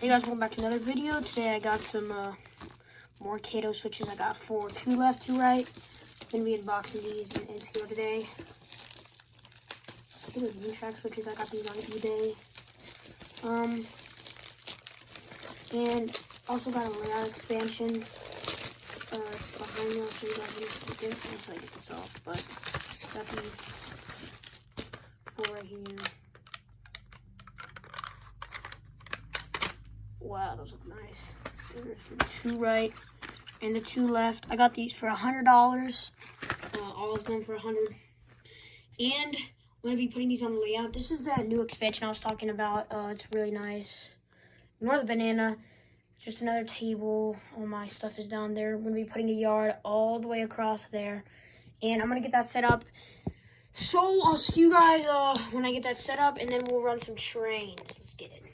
Hey guys, welcome back to another video. Today I got some more Kato switches. I got 2 left, 2 right. I'm going to be unboxing these in Insecure today. These are U-Track switches. I got these on eBay. And also got a layout expansion. It's behind me. I'll show you guys in a second. Until I get this off. But got these 4 right here. Wow, those look nice. There's the 2 right and the 2 left. I got these for $100. All of them for $100. And I'm gonna be putting these on the layout. This is that new expansion I was talking about. It's really nice. Ignore the banana. Just another table. All my stuff is down there. I'm gonna be putting a yard all the way across there, and I'm gonna get that set up. So I'll see you guys when I get that set up, and then we'll run some trains. Let's get it.